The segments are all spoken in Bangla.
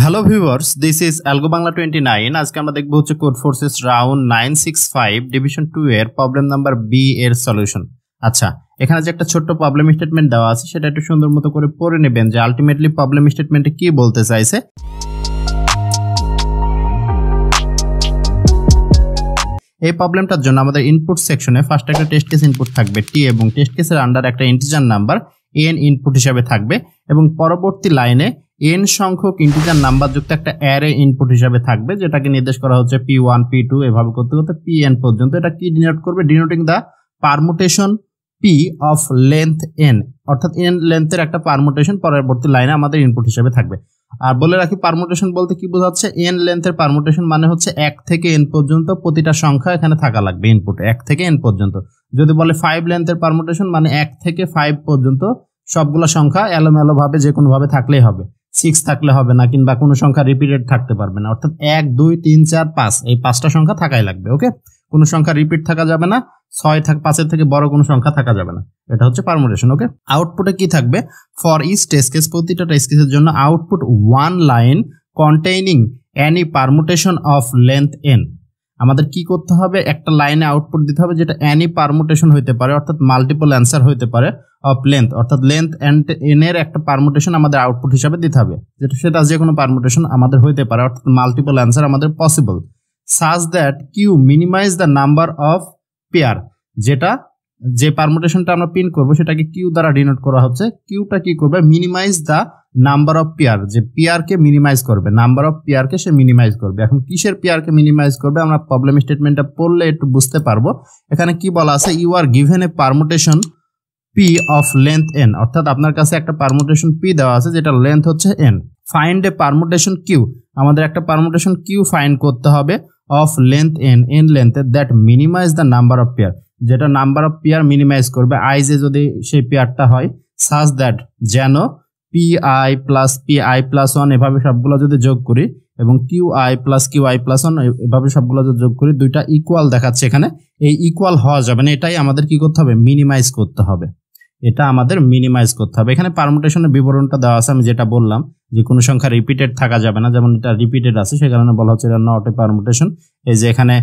Hello viewers, this is algo Bangla 29। আজকে আমরা দেখব হচ্ছে কোড ফোর্সেস রাউন্ড 965 ডিভিশন 2 এর প্রবলেম নাম্বার বি এর সলিউশন। আচ্ছা, এখানে যে একটা ছোট্ট প্রবলেম স্টেটমেন্ট দেওয়া আছে সেটা একটু সুন্দর মতো করে পড়ে নেবেন যে আলটিমেটলি প্রবলেম স্টেটমেন্টে কি বলতে চাইছে। এই প্রবলেমটার জন্য আমাদের ইনপুট সেকশনে ফার্স্ট একটা টেস্ট কেস ইনপুট থাকবে টি এবং টেস্ট কেসের আন্ডার একটা ইন্টিজার নাম্বার এন ইনপুট হিসাবে থাকবে এবং পরবর্তী লাইনে এন সংখ্যক ইন্টিজার নাম্বার যুক্ত একটা অ্যারে ইনপুট হিসাবে থাকবে, যেটাকে নির্দেশ করা হচ্ছে P1 P2 এভাবে করতে করতে Pn পর্যন্ত। এটা কি ডিনোট করবে? ডিনোটিং the permutation P of length n, অর্থাৎ n লেন্থের একটা পারমুটেশন পরবর্তী লাইনে আমাদের ইনপুট হিসাবে থাকবে। আর বলে রাখি, পারমুটেশন বলতে কি বোঝাচ্ছে? n লেন্থের পারমুটেশন মানে হচ্ছে 1 থেকে n পর্যন্ত প্রতিটা সংখ্যা এখানে থাকা লাগবে ইনপুট 1 থেকে n পর্যন্ত। যদি বলে 5 লেন্থের পারমুটেশন মানে 1 থেকে 5 পর্যন্ত সবগুলো সংখ্যা এলোমেলো ভাবে যে কোনো ভাবে থাকলেই হবে, 6 থাকলে হবে না, কিংবা কোনো সংখ্যা রিপিটেড থাকতে পারবে না, অর্থাৎ 1 2 3 4 5 এই 5টা সংখ্যা থাকাই লাগবে। ওকে, কোনো সংখ্যা রিপিট থাকা যাবে না, 5 এর থেকে বড় কোনো সংখ্যা থাকা যাবে না। এটা হচ্ছে পারমুটেশন। ওকে, আউটপুটে কি থাকবে? ফর ইচ টেস্ট কেস, প্রতিটা টেস্ট কেসের জন্য output 1 line containing any permutation of length n। আমাদের কি করতে হবে? একটা লাইনে আউটপুট দিতে হবে যেটা এনি পারমুটেশন হইতে পারে, অর্থাৎ মাল্টিপল অ্যান্সার হইতে পারে অফ লেন্থ, অর্থাৎ লেন্থ এন্ড এন এর একটা পারমুটেশন আমাদের আউটপুট হিসাবে দিতে হবে, যেটা সেটা যে কোনো পারমুটেশন আমাদের হইতে পারে, অর্থাৎ মাল্টিপল অ্যান্সার আমাদের possible. Such that Q minimize the number of pair, যেটা যে পারমুটেশনটা আমরা প্রিন্ট করবো সেটাকে কিউ দ্বারা ডিনোট করা হচ্ছে। কিউটা কি করবে? Minimize the number of pair, যে পেয়ারকে মিনিমাইজ করবে, নাম্বার অফ পেয়ারকে সে মিনিমাইজ করবে। এখন কিসের পেয়ারকে মিনিমাইজ করবে আমরা প্রবলেম স্টেটমেন্টটা পড়লে একটু বুঝতে পারবো। এখানে কি বলা আছে? You are given a permutation P of length N, অর্থাৎ আপনার কাছে একটা পারমুটেশন পি দেওয়া আছে যেটা লেন্থ হচ্ছে N. Find a permutation Q, আমাদের একটা পারমুটেশন কিউ ফাইন্ড করতে হবে অফ লেন্থ এন, এন লেন্থে, that minimize the number of pair, যেটা নাম্বার অফ পেয়ার মিনিমাইজ করবে আই যে যদি সেই পেয়ারটা হয়, সাজ দ্যাট যেন PI প্লাস PI প্লাস 1 এভাবে সবগুলো যদি যোগ করি এবং QI প্লাস QI প্লাস 1 এভাবে সবগুলো যদি যোগ করি, দুইটা ইকুয়াল দেখাচ্ছে এখানে। এই ইকুয়াল হওয়া যাবে না, এটাই আমাদের কি করতে হবে? মিনিমাইজ করতে হবে। এটা আমাদের মিনিমাইজ করতে হবে। এখানে পারমুটেশনের বিবরণটা দেওয়া আছে, আমি যেটা বললাম যে কোনো সংখ্যা রিপিটেড থাকা যাবে না, যেমন এটা রিপিটেড আছে সে কারণে বলা হচ্ছে এটা নট এ পারমুটেশন। এই যে এখানে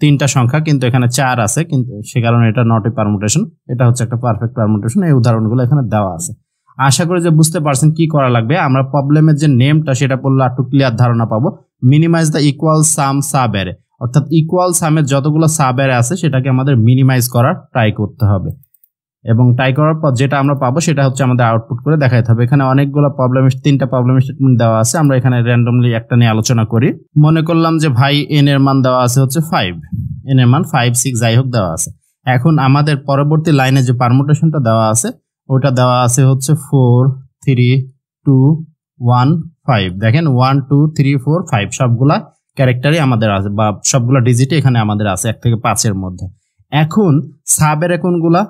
3টা সংখ্যা কিন্তু এখানে 4 আছে, কিন্তু সে কারণে এটা নট এ পারমুটেশন। এটা হচ্ছে একটা পারফেক্ট পারমুটেশন। এই উদাহরণগুলো এখানে দেওয়া আছে। আশা করি যে বুঝতে পারছেন কি করা লাগবে। আমরা প্রবলেমের যে নেমটা সেটা পড়লে একটু ক্লিয়ার ধারণা পাবো। Minimize the equal sum sub array, অর্থাৎ ইকুয়াল সামের যতগুলো সাব অ্যারে আছে সেটাকে আমাদের মিনিমাইজ করার ট্রাই করতে হবে, এবং ট্রাই করার পর যেটা আমরা পাবো সেটা হচ্ছে আমাদের আউটপুট করে দেখাইতে হবে। এখানে অনেকগুলো প্রবলেম, 3টা প্রবলেম স্টেটমেন্ট দেওয়া আছে। আমরা এখানে র্যান্ডমলি একটা নিয়ে আলোচনা করি। মনে করলাম যে ভাই এন এর মান দেওয়া আছে হচ্ছে 5, এন এর মান 5 6 যাই হোক দেওয়া আছে। এখন আমাদের পরবর্তী লাইনে যে পারমুটেশনটা দেওয়া আছে ওটা দেওয়া আছে হচ্ছে 4 3 2 1 5। দেখেন 1 2 3 4 5 সবগুলা ক্যারেক্টারই আমাদের আছে, বা সবগুলা ডিজিটই এখানে আমাদের আছে 1 থেকে 5 এর মধ্যে। এখন সাবের কোনগুলা?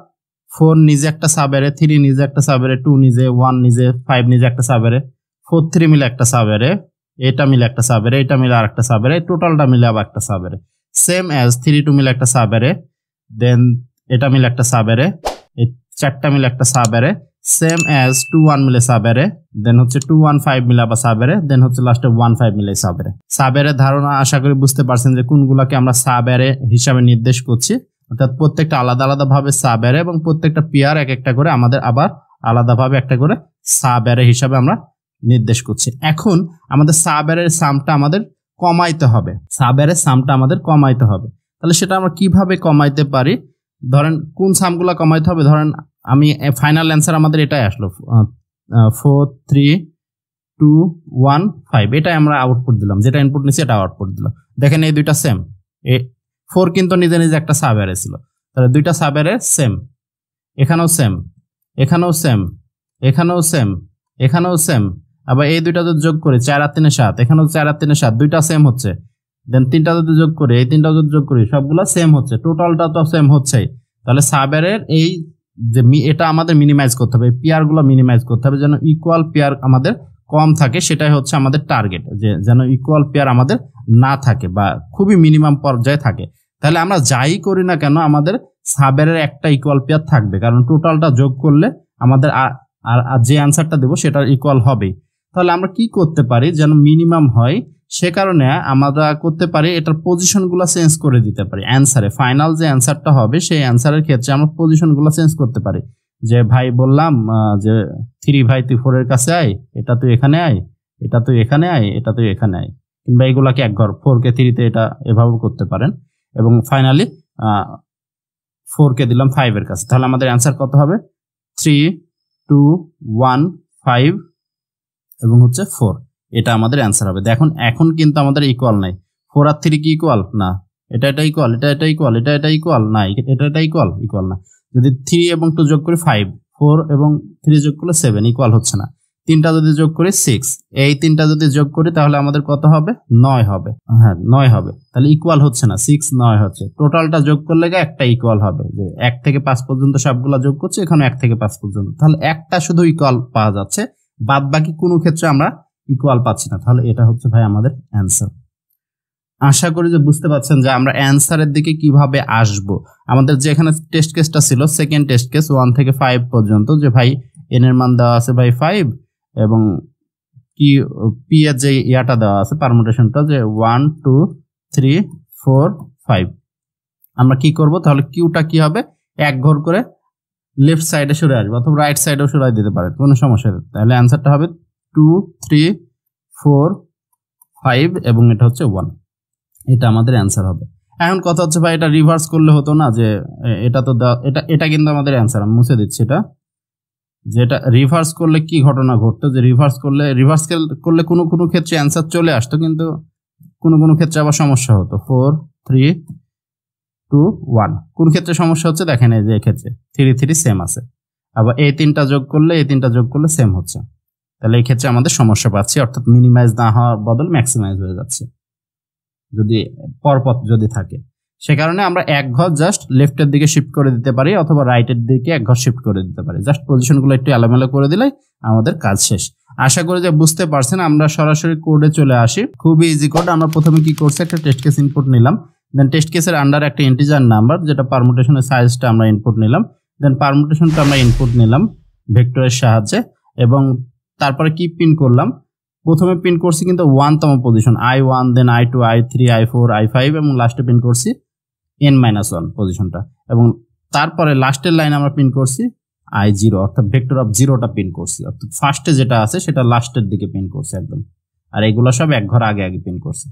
4 নিজে একটা সাবেরে, 3 নিজে একটা সাবেরে, 2 নিজে, 1 নিজে, 5 নিজে একটা সাবেরে, 4 3 মিলে একটা সাবেরে, এটা মিলে একটা সাবেরে, এটা মিলে আর একটা সাবেরে, টোটালটা মিলে আবার একটা সাবেরে। সেম অ্যাজ 3 2 মিলে একটা সাবেরে, দেন এটা মিলে একটা সাবেরে, এই 4টা মিলে একটা সাবেরে, সেম অ্যাজ 2 1 মিলে সাবেরে, দেন হচ্ছে 2 1 5 মিলে আবার সাবেরে, দেন হচ্ছে লাস্টে 1 5 মিলে সাবেরে। সাবেরের ধারণা আশা করি বুঝতে পারছেন যে কোনগুলোকে আমরা সাবেরে হিসাবে নির্দেশ করছি, অর্থাৎ প্রত্যেকটা আলাদা আলাদা ভাবে সাবেরে এবং প্রত্যেকটা পেয়ার এক একটা করে আমাদের আবার আলাদাভাবে একটা করে সাবেরে হিসাবে আমরা নির্দেশ করছি। এখন আমাদের সাবেরের সামটা আমাদের কমাইতে হবে, সাবেরের সামটা আমাদের কমাইতে হবে। তাহলে সেটা আমরা কিভাবে কমাইতে পারি? ধরেন কোন সামগুলা কমাইতে হবে? ধরেন আমি ফাইনাল অ্যান্সার আমাদের এটাই আসলো 4 3 2 1 5, এটাই আমরা আউটপুট দিলাম, যেটা ইনপুট নিচ্ছি এটা আউটপুট দিলাম। দেখেন এই দুইটা সেম, 4 কিন্তু নিজে নিজে একটা সাব অ্যারে ছিল, তাহলে দুইটা সাব অ্যারে সেম, এখানেও সেম, এখানেও সেম, এখানেও সেম, এখানেও সেম। আবার এই দুইটা যদি যোগ করি 4 আর 3 7, এখানেও 4 আর 3 7, দুইটা সেম হচ্ছে। দেন 3টা যদি যোগ করি, এই 3টা যদি যোগ করি, সবগুলা সেম হচ্ছে, টোটালটা তো সেম হচ্ছেই। তাহলে সাব অ্যারের এই যে এটা আমাদের মিনিমাইজ করতে হবে, পেয়ার গুলো মিনিমাইজ করতে হবে যেন ইকুয়াল পেয়ার আমাদের কম থাকে, সেটাই হচ্ছে আমাদের টার্গেট, যে যেন ইকুয়াল পেয়ার আমাদের না থাকে বা খুবই মিনিমাম পর্যায়ে থাকে। তাহলে আমরা যাই করি না কেন আমাদের সাবেরের একটা ইকুয়াল পেয়ার থাকবে, কারণ টোটালটা যোগ করলে আমাদের আর যে অ্যান্সারটা দেবো সেটা ইকুয়াল হবেই। তাহলে আমরা কি করতে পারি যেন মিনিমাম হয়, সে কারণে আমরা করতে পারি এটার পজিশনগুলো চেঞ্জ করে দিতে পারি। অ্যান্সারে ফাইনাল যে অ্যান্সারটা হবে সেই অ্যান্সারের ক্ষেত্রে আমরা পজিশনগুলো চেঞ্জ করতে পারি। যে ভাই বললাম যে 3 ভাই তুই 4 এর কাছে আয়, এটা তুই এখানে আয়, এটা তুই এখানে আয়, এটা তুই এখানে আয়, কিংবা এগুলাকে এক ঘর 4 কে 3 তে এটা এভাবে করতে পারেন। এবং ফাইনালি 4 কে দিলাম 5 এর কাছে, তাহলে আমাদের অ্যান্সার কত হবে 3 2 1 5 এবং হচ্ছে 4, এটা আমাদের অ্যান্সার হবে। দেখুন এখন কিন্তু আমাদের ইকুয়াল নাই, 4 আর 3 কি ইকুয়াল না, এটা ইকুয়াল, এটা ইকুয়াল, এটা ইকুয়াল না, এটা ইকুয়াল না। যদি 3 এবং 2 যোগ করি 5, 4 এবং 3 যোগ করলে 7, ইকুয়াল হচ্ছে না। 3টা যদি যোগ করি 6, এই 3টা যদি যোগ করি তাহলে আমাদের কত হবে 9 হবে। হ্যাঁ 9 হবে, তাহলে ইকুয়াল হচ্ছে না, 6 9 হচ্ছে। টোটালটা যোগ করলে একটা ইকুয়াল হবে, যে 1 থেকে 5 পর্যন্ত সবগুলা যোগ করছে, এখানে 1 থেকে 5 পর্যন্ত, তাহলে একটা শুধু ইকুয়াল পাওয়া যাচ্ছে, বাদ বাকি কোনো ক্ষেত্রে আমরা ইকুয়াল পাচ্ছি না। তাহলে এটা হচ্ছে ভাই আমাদের অ্যান্সার। আশা করি যে বুঝতে পারছেন যে আমরা অ্যান্সারের দিকে কিভাবে আসব। আমাদের যে এখানে টেস্ট কেসটা ছিল, সেকেন্ড টেস্ট কেস 1 থেকে 5 পর্যন্ত, যে ভাই এন এর মান দেওয়া আছে ভাই 5 এবং কি পি এর যে ইয়াটা দেওয়া আছে পারমুটেশনটা যে 1 2 3 4 5, আমরা কি করব তাহলে কিউটা কি হবে, এক ঘর করে লেফট সাইডে সরে আসবে অথবা রাইট সাইডেও সরাই দিতে পারেন, কোনো সমস্যা নেই। তাহলে অ্যান্সারটা হবে 2 3 4 5 এবং এটা হচ্ছে 1, এটা আমাদের অ্যান্সার হবে। এখন কথা হচ্ছে ভাই এটা রিভার্স করলে হতো না, যে এটা তো এটা কিন্তু আমাদের অ্যান্সার, আমি মুছে দিচ্ছি এটা, যেটা রিভার্স করলে কি ঘটনা ঘটতো, যে রিভার্স করলে কোনো ক্ষেত্রে অ্যান্সার চলে আসতো, কিন্তু কোনো ক্ষেত্রে আবার সমস্যা হতো। 4 3 2 1, কোন ক্ষেত্রে সমস্যা হচ্ছে দেখেন, এই যে এক্ষেত্রে 3 3 সেম আছে, আবার এই 3টা যোগ করলে সেম হচ্ছে, তাহলে এই ক্ষেত্রে আমাদের সমস্যা পাচ্ছি, অর্থাৎ মিনিমাইজ না হওয়ার বদল ম্যাক্সিমাইজ হয়ে যাচ্ছে যদি পরপর যদি থাকে। সে কারণে আমরা এক ঘর জাস্ট লেফটের দিকে শিফট করে দিতে পারি অথবা রাইটের দিকে এক ঘর শিফট করে দিতে পারি, জাস্ট পজিশনগুলো একটু এলোমেলো করে দিলে আমাদের কাজ শেষ। আশা করি যে বুঝতে পারছেন। আমরা সরাসরি কোডে চলে আসি, খুবই ইজি কোড। আমরা প্রথমে কি করছি, একটা টেস্ট কেস ইনপুট নিলাম, দেন টেস্ট কেসের আন্ডার একটা ইন্টিজার নাম্বার, যেটা পারমুটেশনের সাইজটা আমরা ইনপুট নিলাম, দেন পারমুটেশনটা আমরা ইনপুট নিলাম ভেক্টরের সাহায্যে, এবং তারপরে কি পিন করলাম, প্রথমে পিন করছি কিন্তু 1তম পজিশন I1, দেন I2 I3 I4 I5 এবং লাস্টে পিন করছি n-1 পজিশনটা, এবং তারপরে লাস্টের লাইন আমরা পিন করছি I0, অর্থাৎ ভেক্টর অফ 0টা পিন করছি, অর্থাৎ ফার্স্টে যেটা আছে সেটা লাস্টের দিকে পিন করছি একদম, আর এগুলো সব এক ঘর আগে পিন করছি।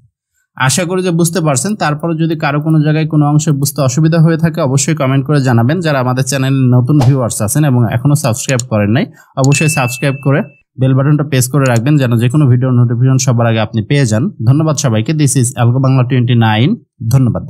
আশা করি যে বুঝতে পারছেন। তারপরে যদি কারো কোনো জায়গায় কোনো অংশে বুঝতে অসুবিধা হয়ে থাকে অবশ্যই কমেন্ট করে জানাবেন। যারা আমাদের চ্যানেলে নতুন ভিউয়ার্স আছেন এবং এখনো সাবস্ক্রাইব করেন নাই, অবশ্যই সাবস্ক্রাইব করে বেল বাটনটা প্রেস করে রাখবেন, যেন যে কোনো ভিডিওর নোটিফিকেশন সবার আগে আপনি পেয়ে যান। ধন্যবাদ সবাইকে। This is algo Bangla 29। ধন্যবাদ।